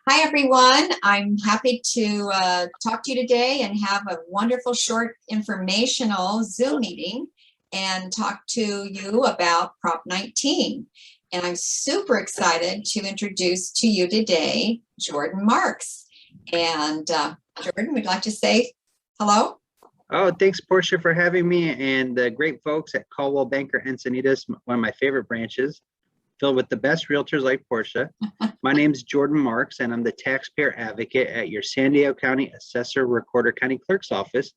Hi, everyone. I'm happy to talk to you today and have a wonderful short informational Zoom meeting and talk to you about Prop 19. And I'm super excited to introduce to you today Jordan Marks. And Jordan, would you like to say hello? Oh, thanks, Portia, for having me, and the great folks at Caldwell Banker Encinitas, one of my favorite branches, filled with the best realtors like Portia. My name's Jordan Marks, and I'm the taxpayer advocate at your San Diego County Assessor Recorder County Clerk's Office,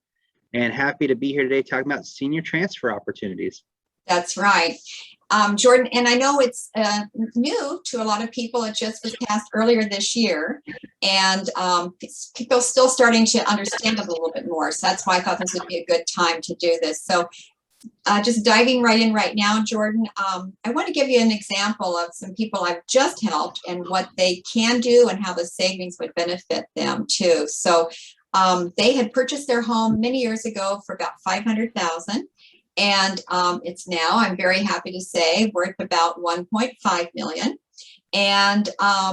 and happy to be here today talking about senior transfer opportunities. That's right. Jordan, and I know it's new to a lot of people. It just was passed earlier this year, and people still starting to understand it a little bit more. So that's why I thought this would be a good time to do this. So just diving right in right now, Jordan, I want to give you an example of some people I've just helped and what they can do and how the savings would benefit them too. So they had purchased their home many years ago for about $500,000. And it's now, I'm very happy to say, worth about 1.5 million. And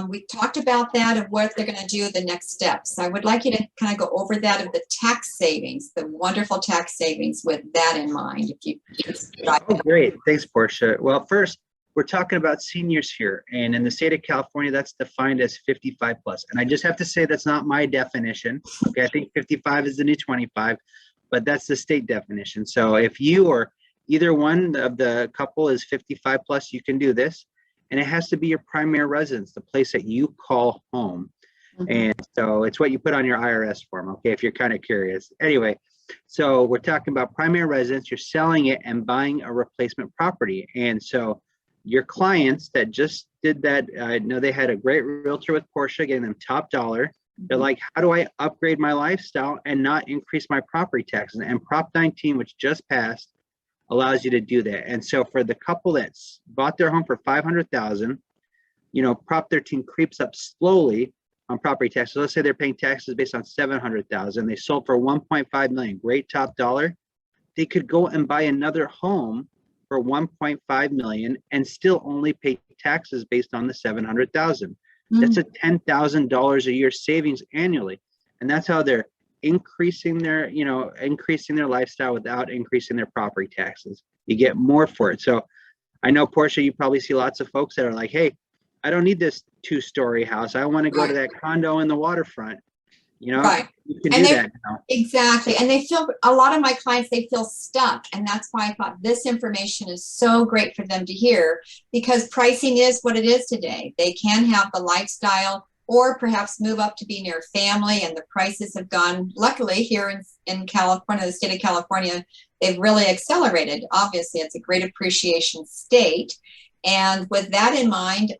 we talked about that of what they're going to do the next steps. So I would like you to kind of go over that of the tax savings, the wonderful tax savings with that in mind. If you just Oh, great. Thanks, Portia. Well, first, we're talking about seniors here. And in the state of California, that's defined as 55 plus. And I just have to say that's not my definition. Okay, I think 55 is the new 25. But that's the state definition. So if you or either one of the couple is 55 plus, you can do this. And it has to be your primary residence, the place that you call home. And so it's what you put on your IRS form, okay, if you're kind of curious. Anyway, so we're talking about primary residence, you're selling it and buying a replacement property. And so your clients that just did that, I know they had a great realtor with Portia, getting them top dollar. They're like, how do I upgrade my lifestyle and not increase my property taxes? And Prop 19, which just passed, allows you to do that. And so for the couple that's bought their home for $500,000, Prop 13 creeps up slowly on property taxes. Let's say they're paying taxes based on $700,000. They sold for $1.5 million, great top dollar. They could go and buy another home for $1.5 million and still only pay taxes based on the $700,000. That's a $10,000 a year savings annually. And that's how they're increasing their lifestyle without increasing their property taxes. You get more for it. So I know, Portia, you probably see lots of folks that are like, hey, I don't need this 2-story house. I want to go to that condo in the waterfront. right. You can And do they that now. exactly, and they feel, a lot of my clients, they feel stuck, and that's why I thought this information is so great for them to hear, because pricing is what it is today. They can have the lifestyle or perhaps move up to be near family, and the prices have gone, luckily here in California, the state of California, they've really accelerated. Obviously, it's a great appreciation state, and with that in mind,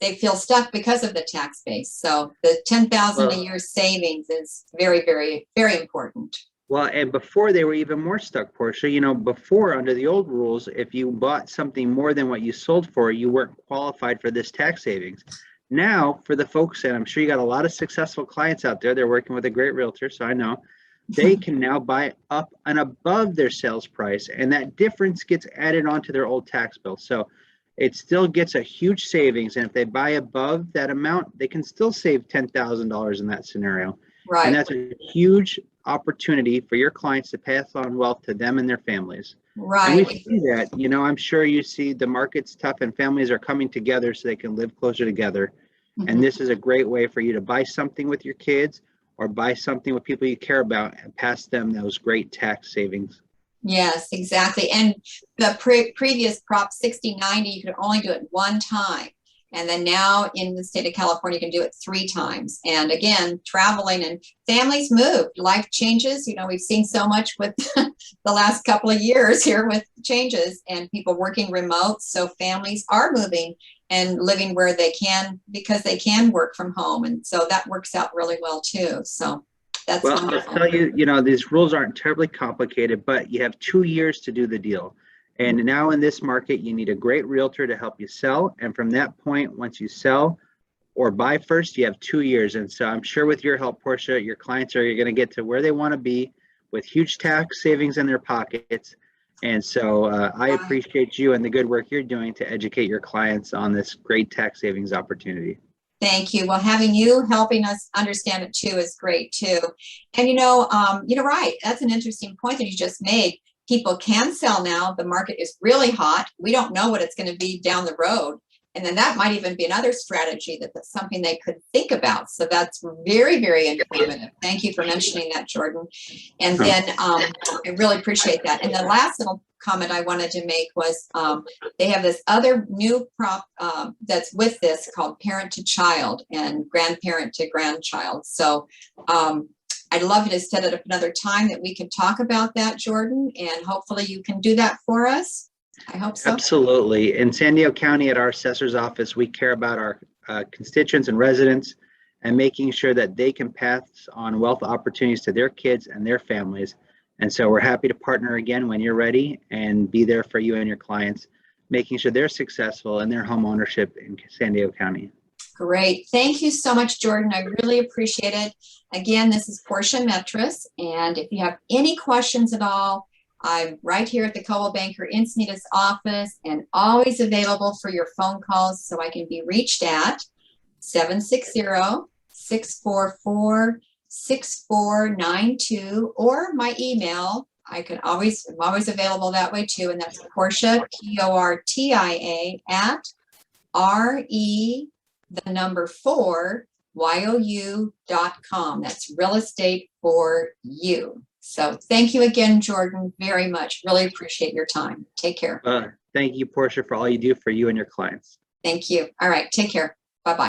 they feel stuck because of the tax base. So the 10,000 a year savings is very, very, very important. Well, and before they were even more stuck, Portia. Before, under the old rules, if you bought something more than what you sold for, you weren't qualified for this tax savings. Now, for the folks, and I'm sure you got a lot of successful clients out there, they're working with a great realtor, so I know, they can now buy up and above their sales price, and that difference gets added onto their old tax bill. So it still gets a huge savings. And if they buy above that amount, they can still save $10,000 in that scenario. Right. And that's a huge opportunity for your clients to pass on wealth to them and their families. Right. And we see that, I'm sure you see the market's tough and families are coming together so they can live closer together. And this is a great way for you to buy something with your kids or buy something with people you care about and pass them those great tax savings. Yes, exactly. And the previous Prop 6090, you could only do it one time. And then now in the state of California, you can do it 3 times. And again, traveling and families move, life changes. We've seen so much with the last couple of years here with changes and people working remote. So families are moving and living where they can because they can work from home. And so that works out really well too. So that's wonderful. I'll tell you, these rules aren't terribly complicated, but you have 2 years to do the deal. And now in this market, you need a great realtor to help you sell. And from that point, once you sell or buy first, you have 2 years. And so I'm sure with your help, Portia, your clients are going to get to where they want to be with huge tax savings in their pockets. And so I appreciate you and the good work you're doing to educate your clients on this great tax savings opportunity. Thank you. Well, having you helping us understand it too is great too. And right. That's an interesting point that you just made. People can sell now. The market is really hot. We don't know what it's going to be down the road. And then that might even be another strategy that's something they could think about. So that's very, very informative. Thank you for mentioning that, Jordan. And then I really appreciate that. And the last little comment I wanted to make was they have this other new prop that's with this called parent to child and grandparent to grandchild. So I'd love you to set it up another time that we can talk about that, Jordan, and hopefully you can do that for us. I hope so. Absolutely. In San Diego County, at our assessor's office, we care about our constituents and residents and making sure that they can pass on wealth opportunities to their kids and their families. And so we're happy to partner again when you're ready and be there for you and your clients, making sure they're successful in their home ownership in San Diego County. Great. Thank you so much, Jordan. I really appreciate it. Again, this is Portia Metras. And if you have any questions at all, I'm right here at the Coldwell Banker Encinitas office and always available for your phone calls, so I can be reached at 760-644-6492 or my email. I'm always available that way too, and that's Portia, Portia at RE4YOU.com. That's real estate for you. So thank you again, Jordan, very much. Really appreciate your time. Take care. Thank you, Portia, for all you do for you and your clients. Thank you. All right. Take care. Bye-bye.